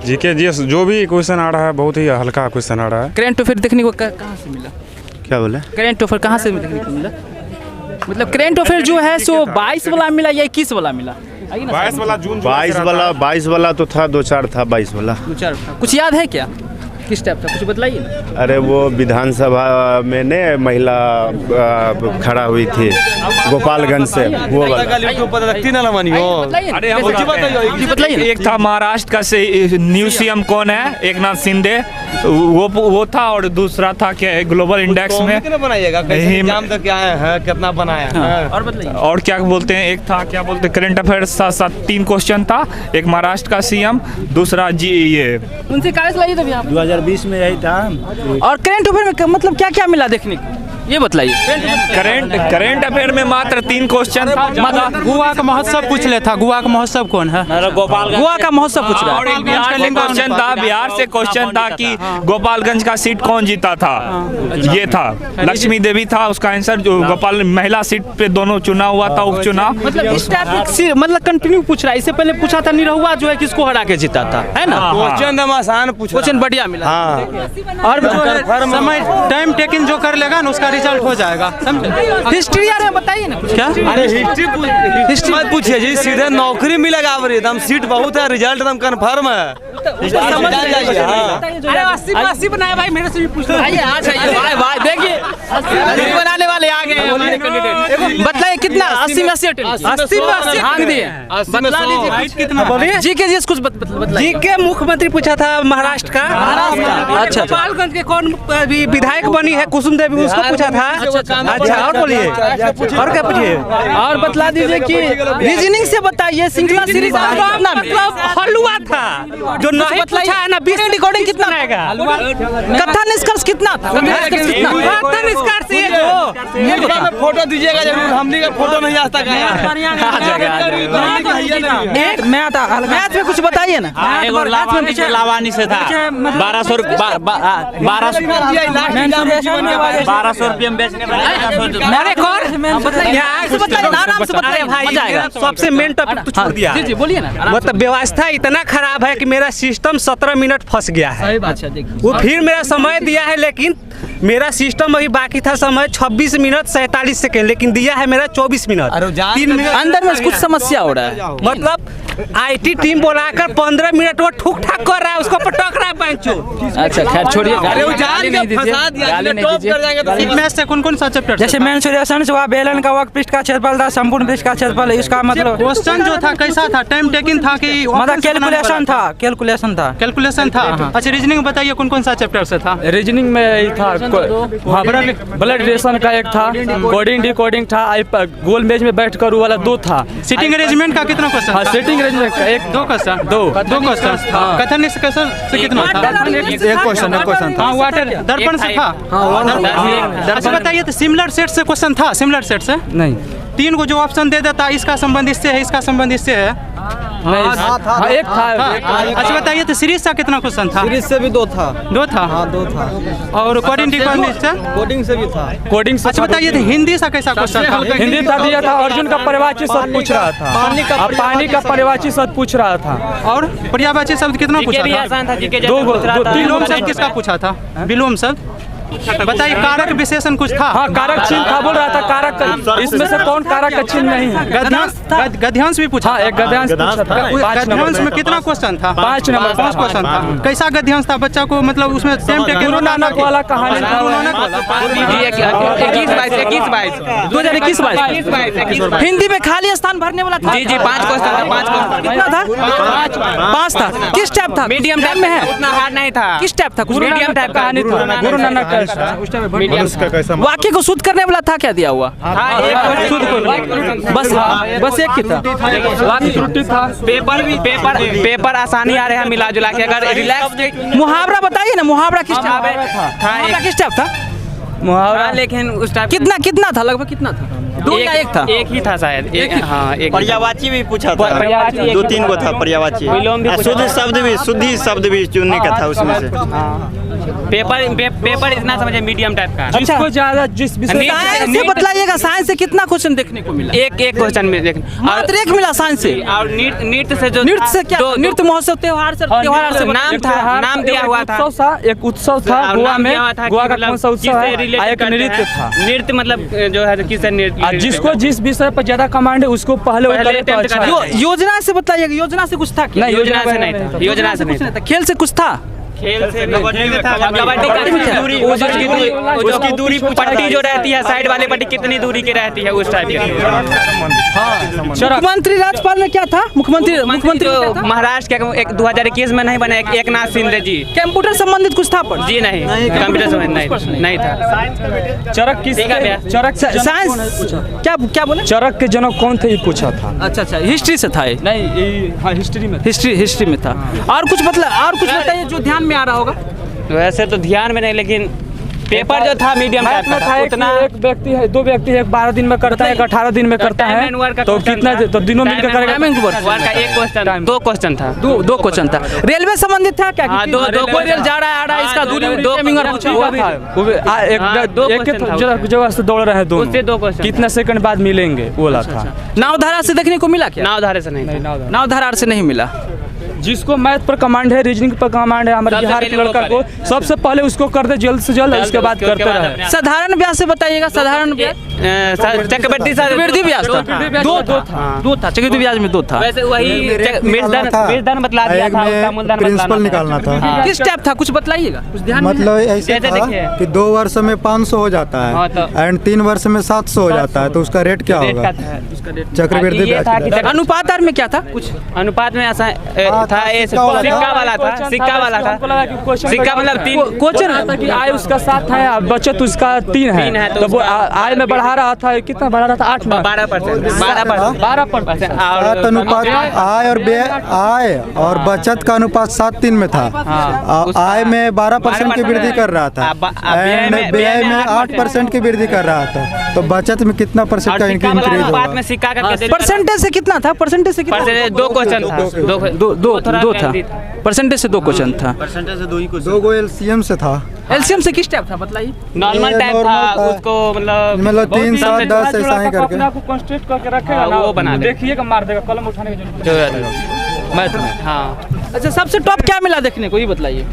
GK GS जो भी question आ रहा है बहुत ही हल्का क्वेश्चन आ रहा है। करंट अफेयर देखने को कहाँ से मिला? क्या बोले? करंट अफेयर कहाँ से देखने को मिला? मतलब करंट अफेयर जो है सो 22 वाला मिला या 21 वाला मिला? 22 वाला जून 22 वाला तो था, 2-4 था 22 वाला। 2-4 कुछ याद है क्या? किस टाइप का कुछ बताइए ना। अरे वो विधानसभा में ने महिला खड़ा हुई थी गोपालगंज से, वो वाला। अरे बताइए। एक था महाराष्ट्र का से न्यू सीएम कौन है, एक नाथ शिंदे, वो था। और दूसरा था क्या ग्लोबल इंडेक्स में कितना बनाया। और बताइए। और क्या बोलते हैं, एक था क्या बोलते करंट अफेयर साथ 3 क्वेश्चन था। एक महाराष्ट्र का सीएम, दूसरा जी ये उनसे कागज लाइए तभी आप। 2020 में यही था। और करंट अफेयर में मतलब क्या क्या मिला देखने को, ये बताइए। करंट अफेयर में मात्र 3 क्वेश्चन था। गोवा का महोत्सव पूछ ले था। गोवा का महोत्सव कौन है? गोवा का महोत्सव पूछ रहा और एक बिहार से क्वेश्चन था, बिहार से क्वेश्चन था कि गोपालगंज का सीट कौन जीता था। ये था लक्ष्मी देवी था उसका आंसर, जो गोपाल महिला सीट पे दोनों चुनाव हुआ था, उपचुनाव। मतलब इस टाइप से मतलब कंटिन्यू पूछ रहा है। इससे पहले पूछा था निरहुआ जो है किसको हरा के जीता था, है ना? क्वेश्चन आसान पूछ, क्वेश्चन बढ़िया मिला। और समय टाइम टेकिंग जो कर लेगा ना उसका रिजल्ट हो जाएगा, समझे? हिस्ट्री यार बताइए ना क्या? अरे हिस्ट्री मत पूछिए जी, सीधे नौकरी मिलेगा। एकदम सीट बहुत है, रिजल्ट एकदम कंफर्म है। अरे 80 बनाया भाई, मेरे से भी पूछ लो। भाई भाई देखिए 80 बनाने वाले आ गए हमारे कैंडिडेट। बताइए कितना? 80 में 80 भाग दिए। बतला दीजिए कितना। बोलिए जीके जी कुछ बतलाइए। जीके मुख्यमंत्री पूछा था महाराष्ट्र का। अच्छा गोपालगंज के कौन विधायक बनी है कुसुम देवी, उसको पूछा था। अच्छा और बोलिए, और क्या पूछिए? और बतला दीजिए कि रीजनिंग से बताइए श्रृंखला सीरीज कितना मतलब हलवा था जो नहीं पूछा है ना। 20 रिकॉर्डिंग कितना रहेगा? कथा निष्कर्ष कितना था? कथा निष्कर्ष ये फोटो दीजिएगा जरूर, हमने का फोटो नहीं आज तक आया। मैथ में कुछ बताइए ना। लावानी से था 1200 रुपये में बेचने सबसे मेन टॉपिक तो छोड़ दिया। जी बोलिए ना। मतलब व्यवस्था इतना खराब है कि मेरा सिस्टम 17 मिनट फंस गया है। वो फिर मेरा समय दिया है, लेकिन मेरा सिस्टम अभी बाकी था समय 26 मिनट 47 सेकेंड, लेकिन दिया है मेरा 24स मिनट। 3 मिनट अंदर में कुछ समस्या हो रहा है। मतलब आईटी टीम बुलाकर 15 मिनट वो ठुक ठाक कर रहा है, उसको पटक रहा है पंचो। अच्छा खैर छोड़िए, गाली नहीं दीजिए। मैथ से कौन सा चैप्टर? जैसे मेंसुरेशन हुआ, बेलन का वर्ग पृष्ठ का क्षेत्रफल था, संपूर्ण पृष्ठ का क्षेत्रफल। इसका मतलब क्वेश्चन जो था कैसा था? टाइम टेकिंग था कि मतलब कैलकुलेशन था? कैलकुलेशन था। अच्छा रीजनिंग बताइए कौन सा चैप्टर से था? रीजनिंग में था ब्लड रिलेशन का एक था, कोडिंग डिकोडिंग था, गोल मेज में बैठ कर वाला 2 था। सिटिंग अरेंजमेंट का कितना क्वेश्चन? सिटिंग अरेंजमेंट का 2 क्वेश्चन। कथन निष्कर्षण से कितना था? एक क्वेश्चन था। वाटर दर्पण से था। अच्छा बताइए तो सिमिलर सेट से क्वेश्चन था? सिमिलर सेट से नहीं, 3 को जो ऑप्शन दे देता, इसका संबंध इससे है, इसका संबंध इससे है। एक था। अच्छा बताइए तो सीरीज का कितना क्वेश्चन था? सीरीज से भी 2 था। 2 था। हाँ 2 था। और कोडिंग से? कोडिंग से भी था। कोडिंग से। अच्छा बताइए तो हिंदी सा कैसा क्वेश्चन था? हिंदी का दिया था, अर्जुन का पर्यायवाची शब्द पूछ रहा था। पानी का पर्यायवाची शब्द पूछ रहा था। और पर्यायवाची शब्द कितना पूछा था? 2 विलोम शब्द किसका पूछा था? विलोम शब्द बताइए। कारक विशेषण कुछ था? हाँ कारक चिन्ह था, बोल रहा था कारक। इसमें से कौन कारक का चिन्ह नहीं है? गद्यांश भी पूछा। हाँ एक गद्यांश पूछा था। गद्यांश में कितना क्वेश्चन था? 5 नंबर 5 क्वेश्चन था। कैसा गद्यांश था बच्चा को? मतलब उसमें सेम गुरु नानक वाला कहानी था। 2021-22 हिंदी में खाली स्थान भरने वाला था। जी 5 क्वेश्चन था। 5 क्वेश्चन कितना था? 5 था। किस टाइप था? मीडियम टाइप में है, उतना हार्ड नहीं था। किस टाइप था? कुछ मीडियम टाइप कहानी था। गुरु नानक का वाक्य को शुद्ध करने वाला था, क्या दिया हुआ? बस एक ही था। वाक्य त्रुटि था। पेपर आसानी आ रहा है मिला जुला के। अगर रिलैक्स मुहावरा बताइए ना। मुहावरा किस टाइप था? मुहावरा लेकिन उस टाइप कितना था? लगभग कितना था? 2 या 1 था? एक ही था शायद। हाँ एक। पर्यायवाची भी पूछा था। 2-3 को था पर्यायवाची। शुद्ध शब्द भी चुनने का था उसमें से। पेपर इतना समझे मीडियम टाइप का। जिसको ज्यादा जिस विषय साइंस से बतलाइएगा, साइंस से कितना क्वेश्चन देखने को मिला? एक क्वेश्चन में देख मात्र एक मिला साइंस से। और नृत्य से जो नृत्य से क्या? नृत्य महोत्सव त्योहार से नाम था, नाम दिया हुआ था, एक उत्सव था गोवा में, गोवा का कौन सा उत्सव है, एक नृत्य था। नृत्य मतलब जो है किससे नृत्य, जिसको जिस विषय पर ज्यादा कमांड है उसको पहले योजना से बताइएगा, योजना से कुछ था क्या? नहीं, योजना से नहीं था, योजना से नहीं था। खेल से कुछ था? खेल से कबड्डी का उसकी दूरी पट्टी जो रहती है, साइड वाली पट्टी कितनी दूरी की रहती है, उस टाइप की। मुख्यमंत्री राज्यपाल में क्या था? मुख्यमंत्री महाराष्ट्र के 2021 में नहीं बने, एक नाथ शिंदे जी। कंप्यूटर संबंधित कुछ था पर? जी नहीं, कंप्यूटर संबंधित नहीं था। चरक किस चरक साइंस क्या बोले? चरक के जनक कौन थे ये पूछा था। अच्छा, हिस्ट्री से था ये? नहीं, हिस्ट्री में, हिस्ट्री में था। और कुछ बताइए जो ध्यान में आ रहा होगा। वैसे तो ध्यान में नहीं, लेकिन पेपर जो था मीडियम टाइप का था। उतना एक व्यक्ति है, दो व्यक्ति है, 12 दिन में करता है, 18 दिन में करता है, तो कितना तो दिनों मिलकर करेगा? का एक क्वेश्चन, 2 क्वेश्चन था, 2 क्वेश्चन था। रेलवे संबंधित था क्या? हाँ, 2 रेल जा रहा है, आ रहा है, इसका दूरी एक जगह से दौड़ रहे हैं दोनों, कितना सेकंड बाद मिलेंगे वो वाला था। नावधारा से देखने को मिला क्या? नावधारा से नहीं, नावधारा से नहीं मिला। जिसको मैथ पर कमांड है, रीजनिंग पर कमांड है, हमारे बिहार के लड़का को सबसे पहले उसको कर दे जल्द से जल्द, उसके बाद करते रहे। साधारण ब्याज से बताइएगा। साधारण ब्याज चक्रवृद्धि ब्याज था, 2 था। चक्रवृद्धि ब्याज में 2 था। वैसे वही मेजदान बतला दिया था, उसका मूलधन प्रिंसिपल निकालना था। किस टाइप था कुछ बताइए? मतलब ऐसे था कि 2 वर्ष में 500 हो जाता है एंड 3 वर्ष में 700 हो जाता है, तो उसका रेट क्या होगा? चक्रवृद्धि ब्याज। अनुपात में क्या था? कुछ अनुपात में ऐसा था, सिक्का वाला था, सिक्का मतलब 3 क्वेश्चन कि आय उसका 7 है, बचत उसका 3 है, तो वो आय में बढ़ा रहा था, कितना बढ़ा रहा था? 12%। अनुपात आय और आय और बचत का अनुपात 7:3 में था। आय में 12% की वृद्धि कर रहा था एंड व्यय में 8% की वृद्धि कर रहा था, तो बचत में कितना परसेंट का इंक्रीज होगा? परसेंटेज से कितना था? परसेंटेज से 2 क्वेश्चन था, 2 था। परसेंटेज से 2 क्वेश्चन था। परसेंटेज से 2 गो LCM से था। LCM से किस टाइप था बताइए? नॉर्मल टाइप था, उसको मतलब 3, 7, 10 ऐसा ही करके अपने को कंस्ट्रक्ट करके रखेगा ना, वो बना देखिएगा, मार देगा, कलम उठाने की जरूरत है मैथ में। हाँ, अच्छा, सबसे टॉप क्या मिला देखने को, ये बताइए।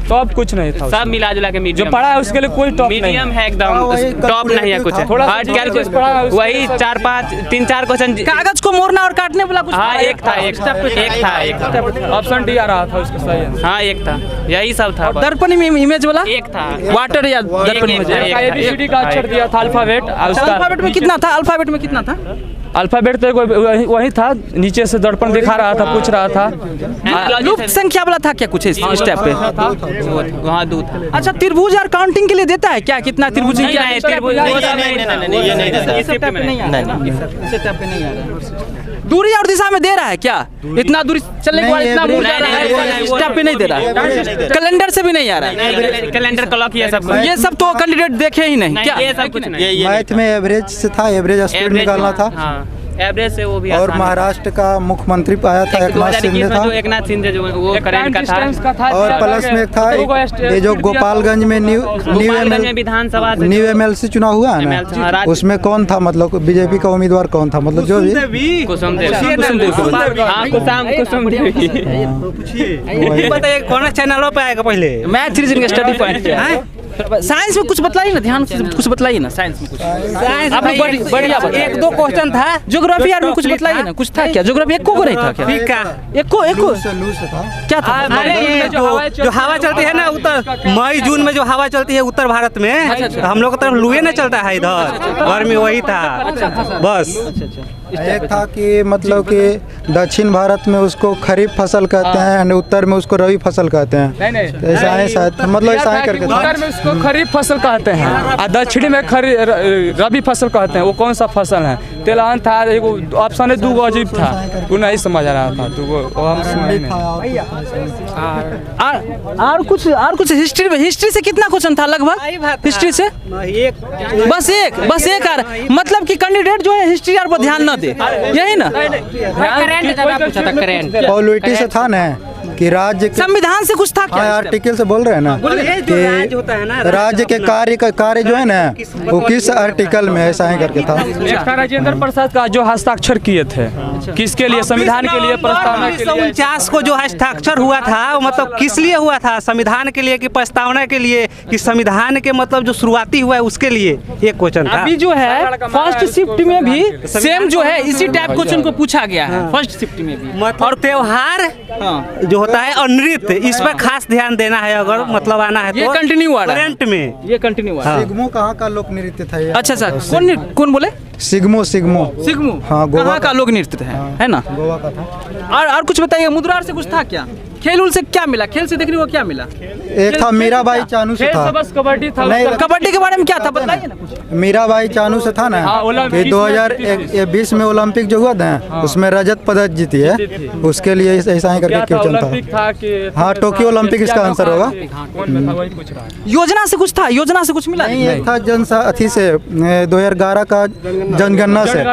टॉप कुछ नहीं था, सब मिला जुला के जो पढ़ा है उसके लिए कोई टॉप नहीं मीडियम है, एकदम टॉप नहीं है कुछ। थोड़ा वही 4-5 क्वेश्चन। कागज को मोड़ना और काटने वाला कुछ? हाँ, एक था। ऑप्शन डी आ रहा था उसका सही। हाँ, एक था, यही सब था। दर्पण में इमेज वाला एक था, वाटर या दर्पण इमेज। ABCD का अक्षर दिया था, अल्फाबेट। अल्फाबेट में कितना था? अल्फाबेट में कितना था? अल्फाबेट तो वही था, नीचे से दर्पण दिखा रहा था, पूछ रहा था। लुप्त संख्या वाला था क्या कुछ इस स्टेप पे? वहाँ 2 था। अच्छा, त्रिभुज और काउंटिंग के लिए देता है क्या? कितना त्रिभुज? दूरी और दिशा में दे रहा है क्या? इतना दूरी चलने के बाद इतना मुड़ जा रहा है, स्टेप पे नहीं दे रहा है। कैलेंडर से भी नहीं आ रहा है, कैलेंडर क्लॉक ये सब तो कैंडिडेट देखे ही नहीं क्या? ये सब कुछ नहीं। मैथ में एवरेज से था, एवरेज स्पीड निकालना था। एवरेज से वो भी। और महाराष्ट्र का मुख्यमंत्री आया था, एक नाथ शिंदे था। एक नाथ शिंदे जो वो करंट का था। और प्लस में था ये जो गोपालगंज में न्यू विधानसभा न्यू MLC चुनाव हुआ है ना, उसमें कौन था? मतलब बीजेपी का उम्मीदवार कौन था? मतलब जो भी कुसुम बताइए कौन चैनलों पे आएगा पहले? Math reasoning study point. Science में कुछ बताइए ना, ध्यान से कुछ बताइए ना। साइंस में कुछ बढ़िया 1-2 क्वेश्चन था। ज्योग्राफी यार में कुछ बताइए ना, कुछ था क्या? ज्योग्राफी एको को नहीं था क्या? एको क्या था? अरे ये जो हवा चलती है ना उत्तर मई जून में, जो हवा चलती है उत्तर भारत में, हम लोग की तरफ लुए ना चलता है, इधर गर्मी वही था बस। एक था कि मतलब कि दक्षिण भारत में उसको खरीफ फसल कहते हैं और उत्तर में उसको रबी फसल कहते हैं। ऐसा है शायद, मतलब ऐसा ही करके था। उत्तर में उसको खरीफ फसल कहते हैं और दक्षिण में रबी फसल कहते हैं। वो कौन सा फसल है? तेलहन था, एक ऑप्शन है, 2 अजीब था, वो नहीं समझ आ रहा था, तो वो हम और कुछ हिस्ट्री से कितना क्वेश्चन था लगभग? हिस्ट्री से बस एक आ रहा, मतलब कि कैंडिडेट जो है हिस्ट्री पर ध्यान न दे, यही ना? पॉलिटी से था ना, कि राज्य के संविधान से कुछ था क्या? आर्टिकल से बोल रहे हैं ना कि राज्य के कार्य जो है ना वो किस आर्टिकल में ऐसा ही करके था। एक था राजेंद्र प्रसाद का जो हस्ताक्षर किए थे, किसके लिए? संविधान के लिए, प्रस्तावना के लिए। 1949 को जो हस्ताक्षर हुआ था वो मतलब किस लिए हुआ था? संविधान के लिए कि प्रस्तावना के लिए कि संविधान के मतलब जो शुरुआती हुआ है उसके लिए? एक क्वेश्चन था। अभी जो है फर्स्ट शिफ्ट में भी सेम जो है इसी टाइप क्वेश्चन को पूछा गया है फर्स्ट शिफ्ट में भी। और त्योहार जो होता है और नृत्य, इस पर खास ध्यान देना है अगर मतलब आना है तो। ये कंटिन्यू हुआ है करंट में, ये कंटिन्यू हुआ है। सिग्मो कहाँ का लोक नृत्य था ये? अच्छा सर, कौन बोले? सिग्मो सिग्मू हाँ, गोवा कहाँ का लोक नृत्य है ना? गोवा का था। और कुछ बताइए, मुद्रार से कुछ था क्या? खेल उल से क्या मिला? खेल से देखने को क्या मिला? एक था मीराबाई चानू से था। बस कबड्डी था। नहीं, कबड्डी के बारे में क्या था बताइए ना कुछ। मीराबाई चानू से था ना कि 2020 में ओलंपिक जो हुआ था उसमें रजत पदक जीती है, उसके लिए ऐसा ही करके क्वेश्चन था। हाँ, टोक्यो ओलंपिक इसका आंसर होगा। योजना से कुछ था? योजना से कुछ मिला? नहीं, एक था जनसाथी से 2011 का जनगणना से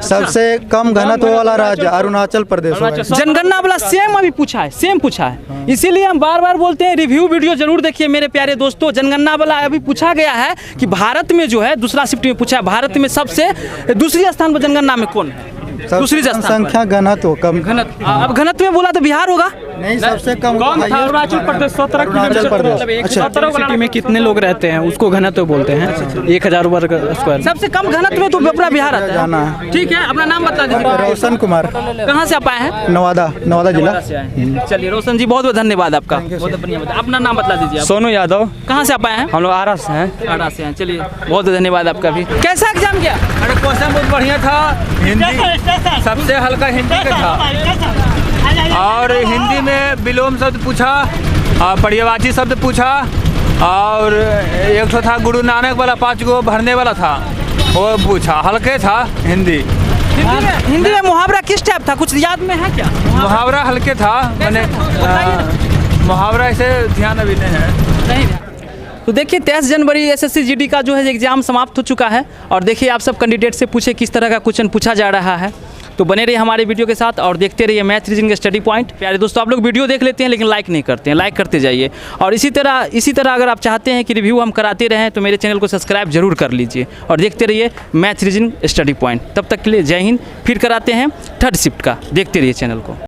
सबसे कम घनत्व वाला राज्य अरुणाचल प्रदेश होगा। जनगणना वाला सेम अभी पूछा है, सेम पूछा है, इसीलिए हम बार बार बोलते हैं रिव्यू वीडियो जरूर देखिए मेरे प्यारे दोस्तों। जनगणना वाला अभी पूछा गया है कि भारत में जो है दूसरा शिफ्ट में पूछा है, भारत में सबसे दूसरी स्थान पर जनगणना में कौन है? दूसरी संख्या घनत्व कम। अब घनत्व में बोला तो बिहार होगा। नहीं, सबसे कम अरुणाचल प्रदेश 17 किलोमीटर। सिटी में कितने लोग रहते हैं उसको घनत्व बोलते हैं, 1000 वर्ग स्क्वायर। सबसे कम घनत्व में तो अपना बिहार आता जाना है। है। ठीक है, अपना नाम बता दीजिए। रोशन कुमार। कहाँ से आप आए हैं? नवादा जिला। चलिए रोशन जी, बहुत बहुत धन्यवाद आपका, बहुत बढ़िया। अपना नाम बता दीजिए। सोनू यादव। कहाँ से आप आए हैं? हम लोग आरा से हैं। आरा से हैं। चलिए बहुत धन्यवाद आपका भी। कैसा एग्जाम गया? अरे क्वेश्चन बहुत बढ़िया था, हिंदी सबसे हल्का हिंदी का था, और हिंदी में विलोम शब्द पूछा, पर्यायवाची शब्द पूछा, और एक तो था गुरु नानक वाला 5 गो भरने वाला था वो पूछा, हल्के था हिंदी। हिंदी में मुहावरा किस टाइप था, कुछ याद में है क्या? मुहावरा हल्के था, मैंने मुहावरा ऐसे ध्यान अभी नहीं है। नहीं। तो देखिए 23 जनवरी एसएससी जीडी का जो है एग्जाम समाप्त हो चुका है, और देखिए आप सब कैंडिडेट से पूछे किस तरह का क्वेश्चन पूछा जा रहा है। तो बने रहिए हमारे वीडियो के साथ और देखते रहिए मैथ रीजनिंग स्टडी पॉइंट। प्यारे दोस्तों, आप लोग वीडियो देख लेते हैं लेकिन लाइक नहीं करते हैं, लाइक करते जाइए। और इसी तरह अगर आप चाहते हैं कि रिव्यू हम कराते रहें तो मेरे चैनल को सब्सक्राइब जरूर कर लीजिए और देखते रहिए मैथ रीजनिंग स्टडी पॉइंट। तब तक के लिए जय हिंद। फिर कराते हैं थर्ड शिफ्ट का, देखते रहिए चैनल को।